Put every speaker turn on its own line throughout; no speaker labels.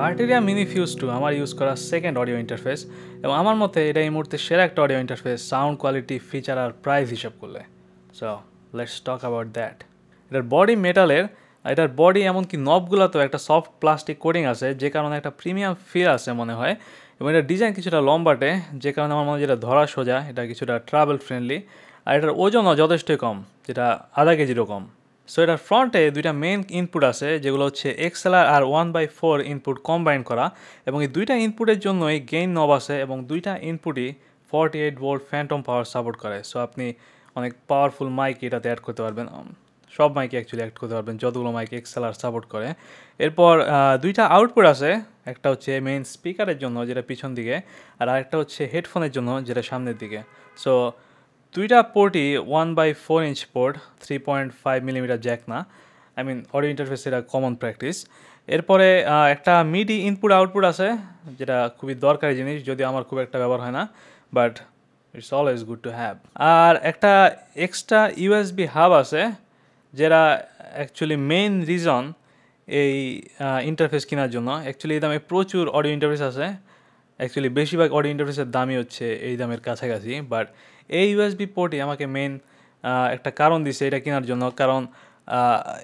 Arturia MiniFuse 2 আমার use করা second audio interface এবং আমার মতে এটা এই মুহূর্তে সেরা একটা audio interface sound quality feature আর প্রাইস হিসাব করলে। So let's talk about that. এটার বডি মেটালের, এটার বডি এমনকি নবগুলোতেও একটা সফট প্লাস্টিক কোটিং আছে, যে কারণে একটা প্রিমিয়াম ফিল আছে মনে হয়। এবং এটার ডিজাইন কিছুটা লম্বাটে, যে কারণে আমার মনে হয় যেটা ধরা সোজা, এটা কিছুটা ট্রাভেল ফ্রেন্ডলি। আর এটার ওজনও যথেষ্টই কম, যেটা আধা কেজিরও কম। সো এটার ফ্রন্টে দুইটা মেইন ইনপুট আছে, যেগুলো হচ্ছে এক্সএলআর আর 1/4 ইনপুট কম্বাইন করা, এবং এই দুইটা ইনপুটের জন্যই গেইন নব আছে, এবং দুইটা ইনপুটই 48 ভোল্ট ফ্যান্টম পাওয়ার সাপোর্ট করে। সো আপনি অনেক পাওয়ারফুল মাইক এটাতে অ্যাড করতে পারবেন, সব মাইকে অ্যাকচুয়ালি অ্যাড করতে পারবেন যতগুলো মাইক এক্সএলআর সাপোর্ট করে। এরপর দুইটা আউটপুট আছে, একটা হচ্ছে মেইন স্পিকারের জন্য যেটা পিছন দিকে, আর আরেকটা হচ্ছে হেডফোনের জন্য যেটা সামনের দিকে। সো দুইটা পোর্টই 1/4 ইঞ্চ পোর্ট, 3.5 মিলিমিটার জ্যাক না। আই মিন অডিও ইন্টারফেস এটা কমন প্র্যাকটিস। এরপরে একটা মিডি ইনপুট আউটপুট আছে, যেটা খুবই দরকারি জিনিস, যদিও আমার খুব একটা ব্যবহার হয় না, but it's always good to have. আর একটা এক্সট্রা ইউএসবি হাব আছে, যেটা অ্যাকচুয়ালি মেইন রিজন এই ইন্টারফেস কেনার জন্য। অ্যাকচুয়ালি এই দামে প্রচুর অডিও ইন্টারফেস আছে, অ্যাকচুয়ালি বেশিরভাগ অডিও ইন্টারফেসের দামই হচ্ছে এই দামের কাছাকাছি, বাট এই ইউএসবি পোর্টই আমাকে মেইন একটা কারণ দিছে এটা কেনার জন্য। কারণ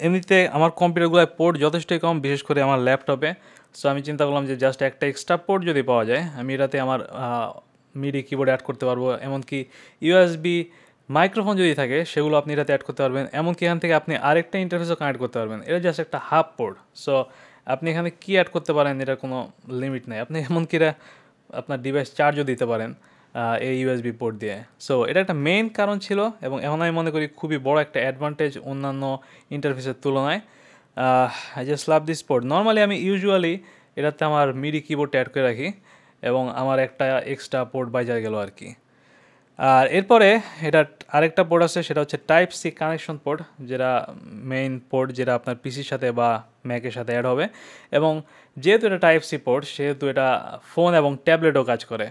এমনিতে আমার কম্পিউটারগুলোয় পোর্ট যথেষ্টই কম, বিশেষ করে আমার ল্যাপটপে। সো আমি চিন্তা করলাম যে জাস্ট একটা এক্সট্রা পোর্ট যদি পাওয়া যায়, আমি এটাতে আমার মিডি কিবোর্ড অ্যাড করতে পারবো। এমনকি ইউএসবি মাইক্রোফোন যদি থাকে, সেগুলো আপনি এটাতে অ্যাড করতে পারবেন। এমনকি এখান থেকে আপনি আরেকটা ইন্টারফেসও কানেক্ট করতে পারবেন। এটা জাস্ট একটা হাফ পোর্ট। সো আপনি এখানে কী অ্যাড করতে পারেন এটার কোনো লিমিট নেই। আপনি এমনকি এটা আপনার ডিভাইস চার্জও দিতে পারেন এই ইউএসবি পোর্ট দিয়ে। সো এটা একটা মেইন কারণ ছিল, এবং এখন আমি মনে করি খুবই বড় একটা অ্যাডভান্টেজ অন্যান্য ইন্টারফেসের তুলনায়। I just love this port. Normally আমি ইউজুয়ালি এটাতে আমার মিডি কিবোর্ডটা অ্যাড করে রাখি, এবং আমার একটা এক্সট্রা পোর্ট বাইজা গেল আর কি। আর এরপরে এটা আরেকটা পোর্ট আছে, সেটা হচ্ছে টাইপ সি কানেকশন পোর্ট, যেটা মেইন পোর্ট, যেটা আপনার পিসির সাথে বা ম্যাকের সাথে অ্যাড হবে। এবং যেহেতু এটা টাইপ সি পোর্ট, সেহেতু এটা ফোন এবং ট্যাবলেটও কাজ করে।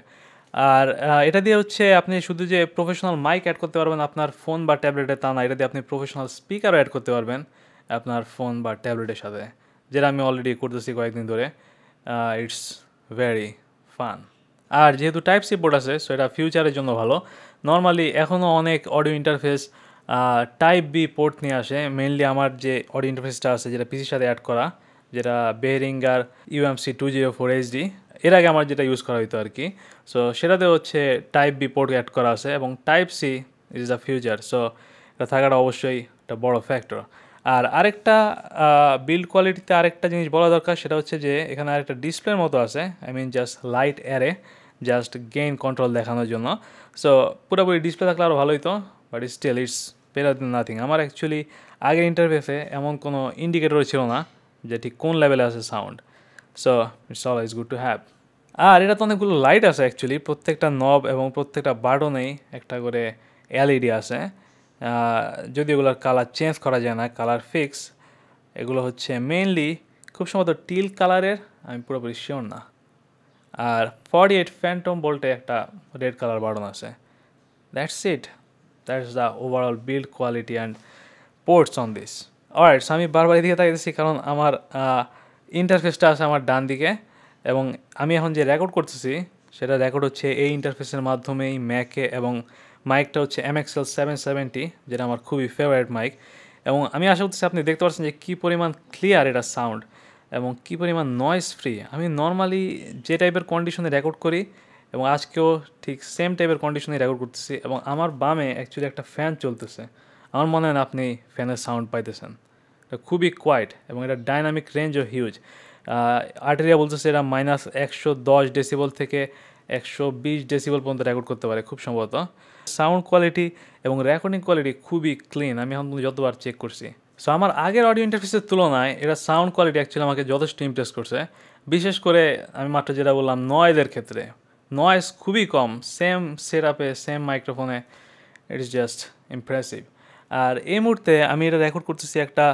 আর এটা দিয়ে হচ্ছে আপনি শুধু যে প্রফেশনাল মাইক অ্যাড করতে পারবেন আপনার ফোন বা ট্যাবলেটে, তা না, এটা দিয়ে আপনি প্রফেশনাল স্পিকারও অ্যাড করতে পারবেন আপনার ফোন বা ট্যাবলেটের সাথে, যেটা আমি অলরেডি করতেছি কয়েকদিন ধরে। It's very fun. আর যেহেতু টাইপ সি পোর্ট আছে, সো এটা ফিউচারের জন্য ভালো। নর্মালি এখনও অনেক audio interface type B port নিয়ে আসে। মেইনলি আমার যে অডিও ইন্টারফেসটা আছে, যেটা পিসির সাথে অ্যাড করা, যেটা বেরিঙ্গার UMC 204 HD, এর আগে আমার যেটা ইউজ করা হইতো আর কি। সো সেটাতে হচ্ছে টাইপ বি পোর্ট অ্যাড করা আছে, এবং type C is the future. So এটা থাকাটা অবশ্যই একটা বড় ফ্যাক্টর। আর আরেকটা বিল্ড কোয়ালিটিতে আরেকটা জিনিস বলা দরকার, সেটা হচ্ছে যে এখানে আরেকটা ডিসপ্লের মতো আছে, I mean just light array, just gain control দেখানোর জন্য। সো পুরোপুরি ডিসপ্লে থাকলে আরও ভালোই তো, but still it's better than nothing. আমার অ্যাকচুয়ালি আগের ইন্টারফেসে এমন কোনো ইন্ডিকেটর ছিল না যে ঠিক কোন লেভেলে আছে sound. So it's always good to have. আর এটা তো অনেকগুলো লাইট আছে অ্যাকচুয়ালি, প্রত্যেকটা নব এবং প্রত্যেকটা বাটনেই একটা করে LED আছে। যদি এগুলোর কালার চেঞ্জ করা যায় না, কালার ফিক্স। এগুলো হচ্ছে মেইনলি খুব সম্ভবত টিল কালারের, আমি পুরোপুরি শিওর না। আর 48 ফ্যান্টম ভোল্টে একটা রেড কালার বাটন আছে। That's it, that's the overall build quality and ports on this. Alright, so আমি বারবার এদিকে তাকাইতেছি কারণ আমার ইন্টারফেসটা আছে আমার ডান দিকে, এবং আমি এখন যে রেকর্ড করতেছি সেটা রেকর্ড হচ্ছে এই ইন্টারফেসের মাধ্যমেই ম্যাকে, এবং মাইকটা হচ্ছে MXL 770, যেটা আমার খুবই ফেভারিট মাইক। এবং আমি আশা করতেছি আপনি দেখতে পাচ্ছেন যে কী পরিমাণ ক্লিয়ার এটা সাউন্ড, এবং কী পরিমাণ নয়েজ ফ্রি। আমি নর্মালি যে টাইপের কন্ডিশনে রেকর্ড করি, এবং আজকেও ঠিক সেম টাইপের কন্ডিশনে রেকর্ড করতেছি, এবং আমার বামে অ্যাকচুয়ালি একটা ফ্যান চলতেছে। আমার মনে হয় না আপনি ফ্যানের সাউন্ড পাইতেছেন। এটা খুবই কোয়াইট, এবং এটা ডাইনামিক রেঞ্জও হিউজ। আর্টেরিয়া বলতেছে এটা -110 ডেসিবল থেকে 120 ডেসিবল পর্যন্ত রেকর্ড করতে পারে খুব সম্ভবত। সাউন্ড কোয়ালিটি এবং রেকর্ডিং কোয়ালিটি খুবই ক্লিন, আমি এখন যতবার চেক করছি। সো আমার আগের অডিও ইন্টারফেসের তুলনায় এটা সাউন্ড কোয়ালিটি অ্যাকচুয়ালি আমাকে যথেষ্ট ইমপ্রেস করছে। বিশেষ করে আমি মাত্র যেটা বললাম নয়েজের ক্ষেত্রে, নয়েজ খুবই কম, সেম সেটআপে সেম মাইক্রোফোনে। It is just impressive. আর এই মুহূর্তে আমি এটা রেকর্ড করতেছি একটা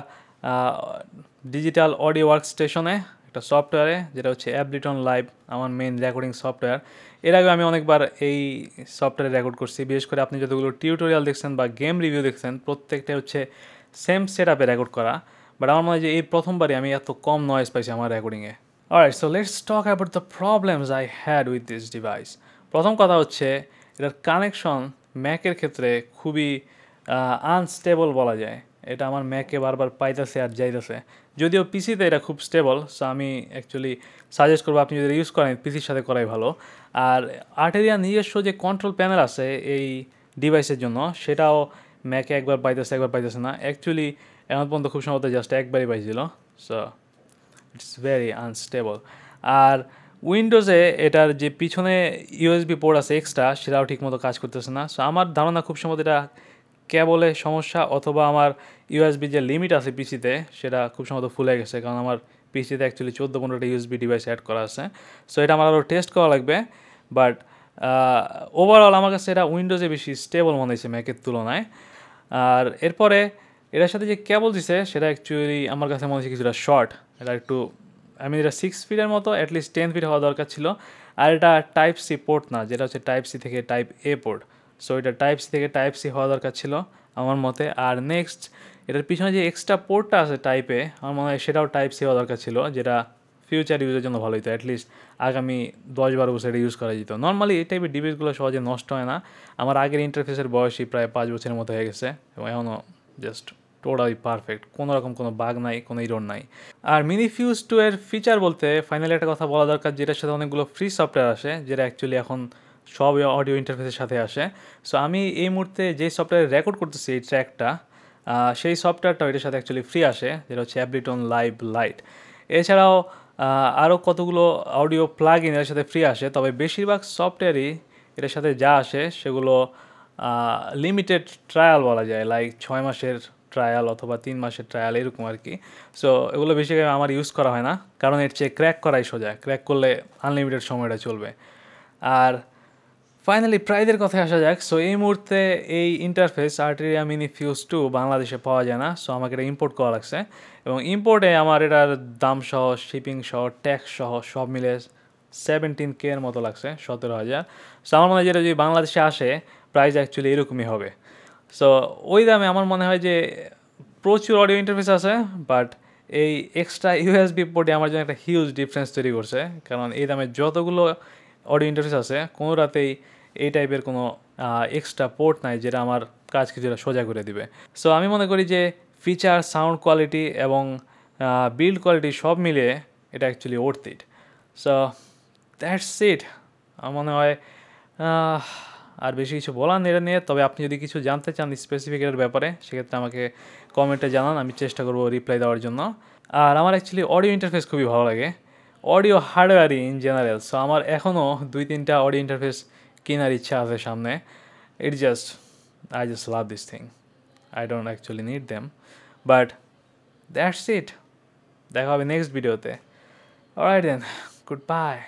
ডিজিটাল অডিও ওয়ার্ক স্টেশনে, একটা সফটওয়্যারে, যেটা হচ্ছে অ্যাবলিটন লাইভ, আমার মেইন রেকর্ডিং সফটওয়্যার। এর আগে আমি অনেকবার এই সফটওয়্যারে রেকর্ড করছি। বিশেষ করে আপনি যতগুলো টিউটোরিয়াল দেখছেন বা গেম রিভিউ দেখছেন, প্রত্যেকটা হচ্ছে সেম সেটআপে রেকর্ড করা। বাট আমার মনে হয় যে এই প্রথমবারই আমি এত কম নয়েজ পাইছি আমার রেকর্ডিংয়ে। Alright, so let's talk about the problems I had with this device. প্রথম কথা হচ্ছে এটার কানেকশন ম্যাকের ক্ষেত্রে খুবই আনস্টেবল বলা যায়। এটা আমার ম্যাকে বারবার পাইতেছে আর যাইতেছে। যদিও পিসিতে এটা খুব স্টেবল, সো আমি অ্যাকচুয়ালি সাজেস্ট করবো আপনি যদি ইউজ করেন পিসির সাথে করাই ভালো। আর আর্টেরিয়া নিজস্ব যে কন্ট্রোল প্যানেল আছে এই ডিভাইসের জন্য, সেটাও ম্যাকে একবার পাইতেছে না। অ্যাকচুয়ালি এখন পর্যন্ত খুব সম্ভবত জাস্ট একবারই পাইছিল। So it's very unstable. আর উইন্ডোজে এটার যে পিছনে ইউএসবি পোর্ট আছে এক্সট্রা, সেটাও ঠিকমতো কাজ করতেছে না। সো আমার ধারণা খুব সম্ভবত এটা কেবলের সমস্যা, অথবা আমার ইউএসবি যে লিমিট আছে পিসিতে সেটা খুব সম্ভবত ফুলে গেছে, কারণ আমার পিসিতে অ্যাকচুয়ালি 14-15টা ইউএসবি ডিভাইস অ্যাড করা আছে। সো এটা আমার আরও টেস্ট করা লাগবে। বাট ওভারঅল আমার কাছে এটা উইন্ডোজে বেশি স্টেবল মনে হয়েছে ম্যাকের তুলনায়। আর এরপরে এটার সাথে যে কেবল দিছে সেটা অ্যাকচুয়ালি আমার কাছে মনে হচ্ছে কিছুটা শর্ট। এটা একটু এটা 6 ফিটের মতো, অ্যাটলিস্ট 10 ফিট হওয়া দরকার ছিল। আর এটা টাইপ সি পোর্ট না, যেটা হচ্ছে টাইপ সি থেকে টাইপ এ পোর্ট। সো এটা টাইপ সি থেকে টাইপ সি হওয়া দরকার ছিল আমার মতে। আর নেক্সট এটার পিছনে যে এক্সট্রা পোর্টটা আছে টাইপে, আমার মনে হয় সেটাও টাইপ সি হওয়া দরকার ছিল, যেটা ফিউচার ইউজের জন্য ভালো হতো। অ্যাটলিস্ট আগামী 10-12 বছর এটা ইউজ করা যেত। নর্মালি এই টাইপের ডিভাইসগুলো সহজে নষ্ট হয় না। আমার আগের ইন্টারফেসের বয়সই প্রায় 5 বছরের মতো হয়ে গেছে এবং এখনও জাস্ট টোটালি পারফেক্ট, কোনো রকম কোনো বাগ নাই, কোনো ইরোর নাই। আর মিনিফিউজ 2 এর ফিচার বলতে ফাইনালি একটা কথা বলা দরকার, যেটার সাথে অনেকগুলো ফ্রি সফটওয়্যার আসে, যেটা অ্যাকচুয়ালি এখন সব অডিও ইন্টারফেসের সাথে আসে। সো আমি এই মুহূর্তে যে সফটওয়্যার রেকর্ড করতেছি এই ট্র্যাকটা, সেই সফটওয়্যারটা এটার সাথে অ্যাকচুয়ালি ফ্রি আসে, যেটা হচ্ছে অ্যাবলিটন লাইভ লাইট। এছাড়াও আরও কতগুলো অডিও প্লাগ ইন এর সাথে ফ্রি আসে, তবে বেশিরভাগ সফটওয়্যারই এটার সাথে যা আসে সেগুলো লিমিটেড ট্রায়াল বলা যায়, লাইক 6 মাসের ট্রায়াল অথবা 3 মাসের ট্রায়াল এরকম আর কি। সো এগুলো বেশিরভাগ আমার ইউজ করা হয় না, কারণ এর চেয়ে ক্র্যাক করাই সোজা। ক্র্যাক করলে আনলিমিটেড সময়টা চলবে। আর ফাইনালি প্রাইজের কথায় আসা যাক। সো এই মুহূর্তে এই ইন্টারফেস Arturia MiniFuse 2 বাংলাদেশে পাওয়া যায় না। সো আমাকে এটা ইম্পোর্ট করা লাগছে, এবং ইম্পোর্টে আমার এটার দাম সহ, শিপিং সহ, ট্যাক্স সহ সব মিলে 17K এর মতো লাগছে, 17,000। সো আমার মনে হয় যেটা যদি বাংলাদেশে আসে প্রাইস অ্যাকচুয়ালি এরকমই হবে। সো ওই দামে আমার মনে হয় যে প্রচুর অডিও ইন্টারফেস আছে, বাট এই এক্সট্রা ইউএসবি পোর্টে আমার জন্য একটা হিউজ ডিফারেন্স তৈরি করছে। কারণ এই দামে যতগুলো অডিও ইন্টারফেস আছে, কোনোটাতেই এই টাইপের কোনো এক্সট্রা পোর্ট নাই যেটা আমার কাজ কিছুটা সোজা করে দিবে। সো আমি মনে করি যে ফিচার, সাউন্ড কোয়ালিটি এবং বিল্ড কোয়ালিটি সব মিলিয়ে এটা actually worth it. So that's it. আমার মনে হয় আর বেশি কিছু বলার এটা নিয়ে। তবে আপনি যদি কিছু জানতে চান স্পেসিফিক এর ব্যাপারে, সেক্ষেত্রে আমাকে কমেন্টে জানান, আমি চেষ্টা করবো রিপ্লাই দেওয়ার জন্য। আর আমার অ্যাকচুয়ালি অডিও ইন্টারফেস খুবই ভালো লাগে, অডিও হার্ডওয়্যারই ইন জেনারেল। সো আমার এখনও 2-3টা অডিও ইন্টারফেস কেনার ইচ্ছা আছে সামনে। I just love this thing. I don't actually need them. But that's it. দেখা হবে নেক্সট ভিডিওতে। Alright then, goodbye.